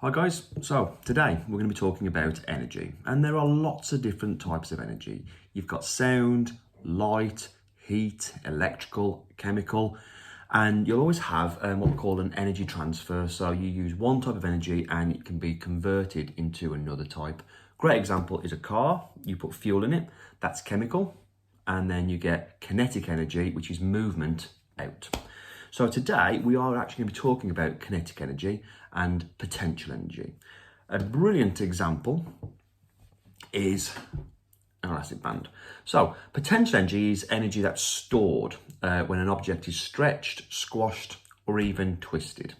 Hi guys, so today we're going to be talking about energy, and there are lots of different types of energy. You've got sound, light, heat, electrical, chemical, and you'll always have what we call an energy transfer. So you use one type of energy and it can be converted into another type. Great example is a car. You put fuel in it, that's chemical, and then you get kinetic energy, which is movement out. So today we are actually going to be talking about kinetic energy and potential energy. A brilliant example is an elastic band. So potential energy is energy that's stored when an object is stretched, squashed, or even twisted.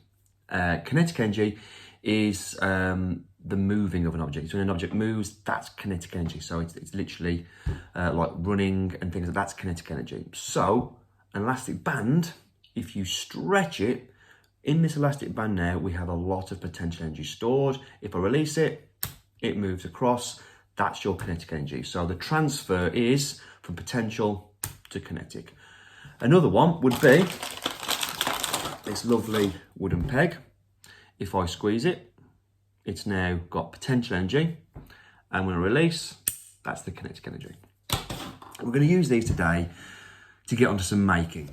Kinetic energy is the moving of an object. So when an object moves, that's kinetic energy. So it's literally like running and things like that. That's kinetic energy. So an elastic band, if you stretch it, in this elastic band now, we have a lot of potential energy stored. If I release it, it moves across. That's your kinetic energy. So the transfer is from potential to kinetic. Another one would be this lovely wooden peg. If I squeeze it, it's now got potential energy. And when I release, that's the kinetic energy. We're going to use these today to get onto some making.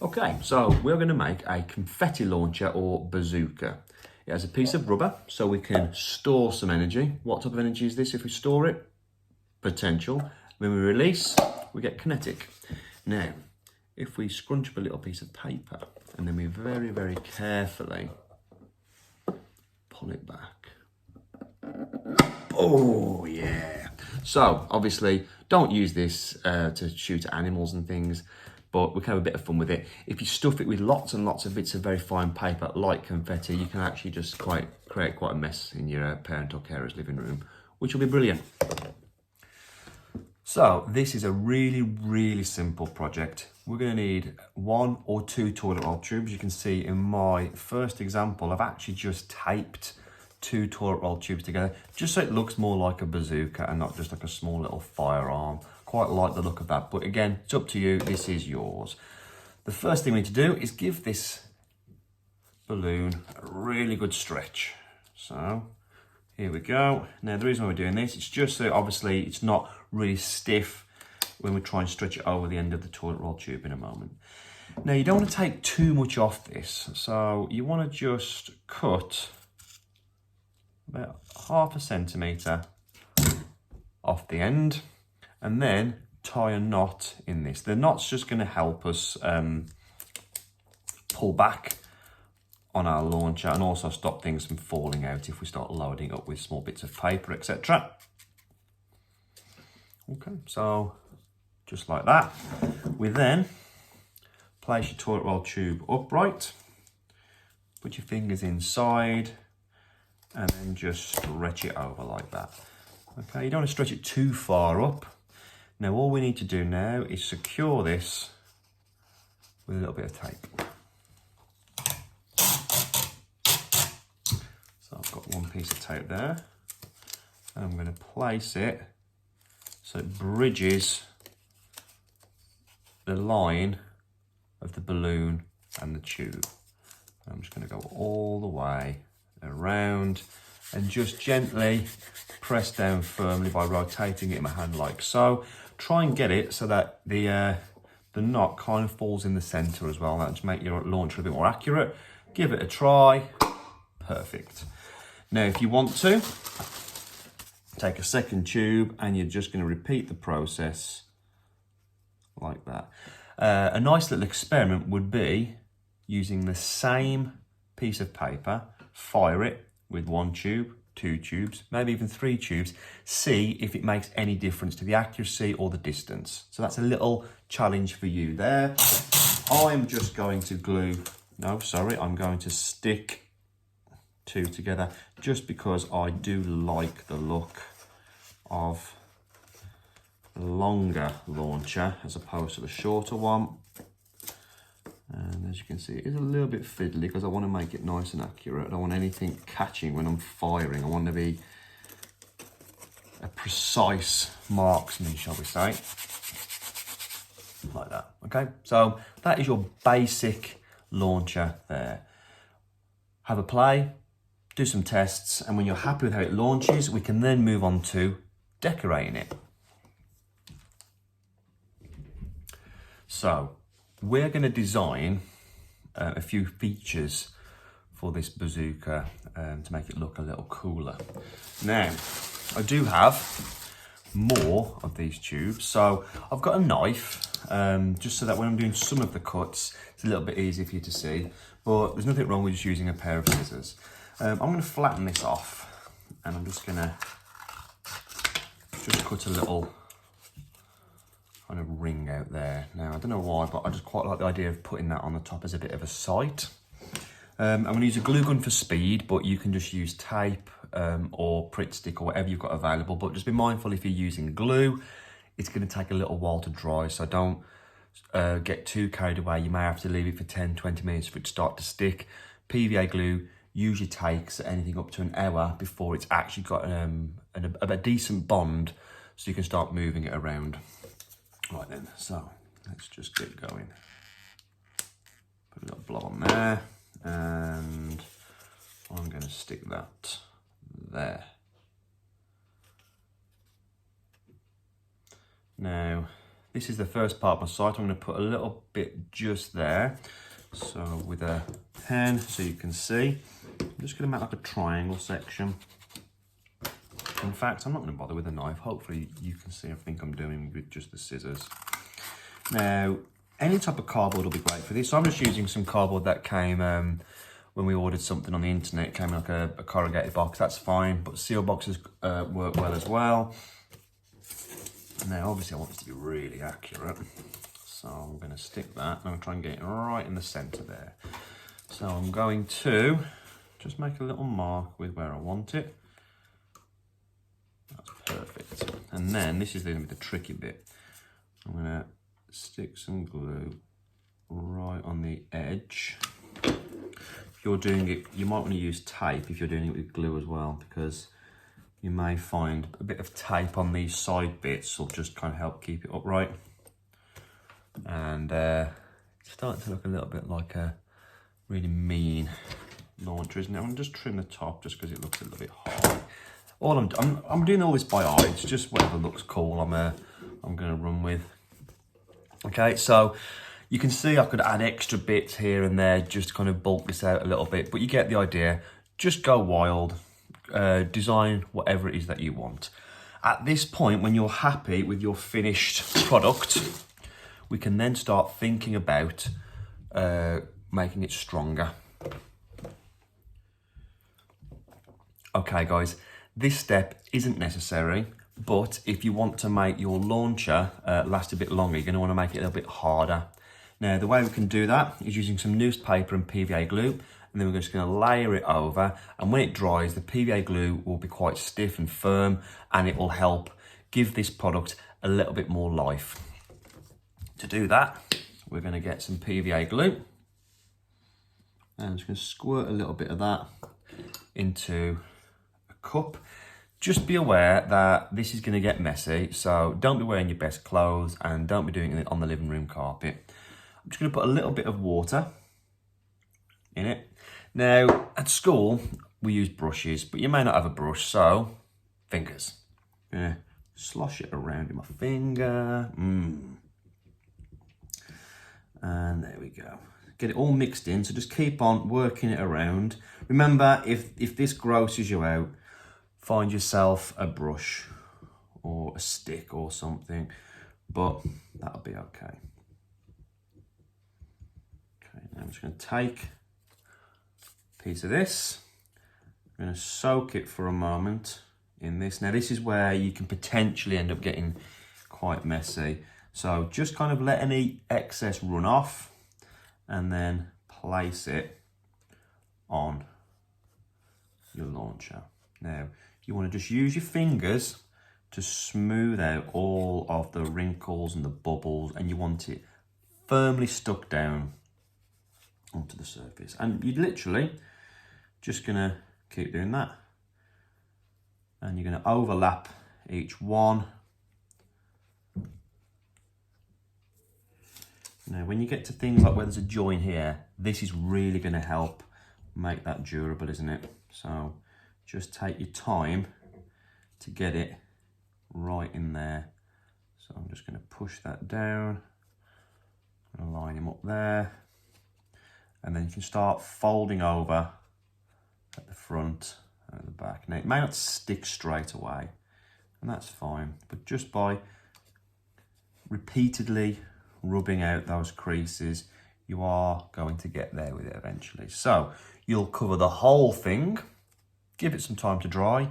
Okay, so we're going to make a confetti launcher or bazooka. It has a piece of rubber so we can store some energy. What type of energy is this if we store it? Potential. When we release, we get kinetic. Now, if we scrunch up a little piece of paper and then we very, very carefully pull it back. Oh, yeah. So, obviously, don't use this to shoot at animals and things, but we can have a bit of fun with it. If you stuff it with lots and lots of bits of very fine paper, like confetti, you can actually just create quite a mess in your parent or carer's living room, which will be brilliant. So this is a really, really simple project. We're going to need 1 or 2 toilet roll tubes. You can see in my first example, I've actually just taped 2 toilet roll tubes together, just so it looks more like a bazooka and not just like a small little firearm. Quite like the look of that, but again, it's up to you. This is yours. The first thing we need to do is give this balloon a really good stretch. So here we go. Now the reason why we're doing this, it's just so obviously it's not really stiff when we try and stretch it over the end of the toilet roll tube in a moment. Now you don't want to take too much off this, so you want to just cut about 1/2 centimetre off the end, and then tie a knot in this. The knot's just going to help us pull back on our launcher and also stop things from falling out if we start loading up with small bits of paper, etc. Okay, so just like that. We then place your toilet roll tube upright, put your fingers inside, and then just stretch it over like that. Okay, you don't want to stretch it too far up. Now all we need to do now is secure this with a little bit of tape. So I've got one piece of tape there, and I'm going to place it so it bridges the line of the balloon and the tube. I'm just going to go all the way around and just gently press down firmly by rotating it in my hand like so. Try and get it so that the knot kind of falls in the center as well. That'll just make your launcher a bit more accurate. Give it a try. Perfect. Now, if you want to, take a second tube and you're just going to repeat the process like that. A nice little experiment would be using the same piece of paper, fire it with 1 tube, 2 tubes, maybe even 3 tubes, see if it makes any difference to the accuracy or the distance. So that's a little challenge for you there. I'm just going to I'm going to stick 2 together just because I do like the look of the longer launcher as opposed to the shorter one. And as you can see, it is a little bit fiddly because I want to make it nice and accurate. I don't want anything catching when I'm firing. I want to be a precise marksman, shall we say. Like that, okay? So that is your basic launcher there. Have a play, do some tests, and when you're happy with how it launches, we can then move on to decorating it. So we're going to design a few features for this bazooka to make it look a little cooler. Now, I do have more of these tubes, so I've got a knife just so that when I'm doing some of the cuts, it's a little bit easier for you to see, but there's nothing wrong with just using a pair of scissors. I'm going to flatten this off, and I'm just going to cut a little kind of ring out there. Now, I don't know why, but I just quite like the idea of putting that on the top as a bit of a sight. I'm going to use a glue gun for speed, but you can just use tape or Pritt stick or whatever you've got available. But just be mindful, if you're using glue, it's going to take a little while to dry, so don't get too carried away. You may have to leave it for 10-20 minutes for it to start to stick. PVA glue usually takes anything up to an hour before it's actually got a decent bond, so you can start moving it around. Right then, so let's just get going. Put a little blob on there, and I'm going to stick that there. Now, this is the first part of my site. I'm going to put a little bit just there. So with a pen, so you can see, I'm just going to make like a triangle section. In fact, I'm not going to bother with a knife. Hopefully you can see everything I'm doing with just the scissors. Now, any type of cardboard will be great for this. So I'm just using some cardboard that came when we ordered something on the internet. It came in like a corrugated box. That's fine, but seal boxes work well as well. Now, obviously, I want this to be really accurate. So I'm going to stick that, and I'm going to try and get it right in the centre there. So I'm going to just make a little mark with where I want it. That's perfect. And then this is going to be the tricky bit. I'm going to stick some glue right on the edge. If you're doing it, you might want to use tape if you're doing it with glue as well, because you may find a bit of tape on these side bits will just kind of help keep it upright. And it's starting to look a little bit like a really mean launcher, isn't it? I'm going to just trim the top just because it looks a little bit hard. I'm doing all this by eye. It's just whatever looks cool. I'm going to run with. Okay, so you can see I could add extra bits here and there just to kind of bulk this out a little bit, but you get the idea. Just go wild. Design whatever it is that you want. At this point, when you're happy with your finished product, we can then start thinking about making it stronger. Okay, guys. This step isn't necessary, but if you want to make your launcher last a bit longer, you're going to want to make it a little bit harder. Now, the way we can do that is using some newspaper and PVA glue, and then we're just going to layer it over, and when it dries, the PVA glue will be quite stiff and firm, and it will help give this product a little bit more life. To do that, we're going to get some PVA glue, and I'm just going to squirt a little bit of that into cup. Just be aware that this is going to get messy, so don't be wearing your best clothes and don't be doing it on the living room carpet. I'm just going to put a little bit of water in it. Now, at school, we use brushes, but you may not have a brush, so fingers. Yeah, slosh it around in my finger. And there we go. Get it all mixed in, so just keep on working it around. Remember, if this grosses you out, find yourself a brush or a stick or something, but that'll be okay. Okay, now I'm just going to take a piece of this. I'm going to soak it for a moment in this. Now, this is where you can potentially end up getting quite messy. So just kind of let any excess run off and then place it on your launcher. Now, you want to just use your fingers to smooth out all of the wrinkles and the bubbles, and you want it firmly stuck down onto the surface. And you're literally just going to keep doing that. And you're going to overlap each one. Now, when you get to things like where there's a join here, this is really going to help make that durable, isn't it? So just take your time to get it right in there. So I'm just going to push that down and line him up there. And then you can start folding over at the front and at the back. Now it may not stick straight away, and that's fine, but just by repeatedly rubbing out those creases, you are going to get there with it eventually. So you'll cover the whole thing, give it some time to dry.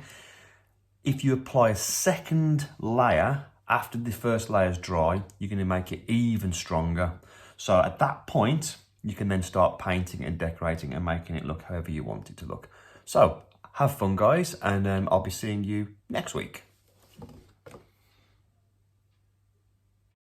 If you apply a second layer after the first layer is dry, you're going to make it even stronger. So at that point, you can then start painting and decorating and making it look however you want it to look. So have fun, guys, and I'll be seeing you next week.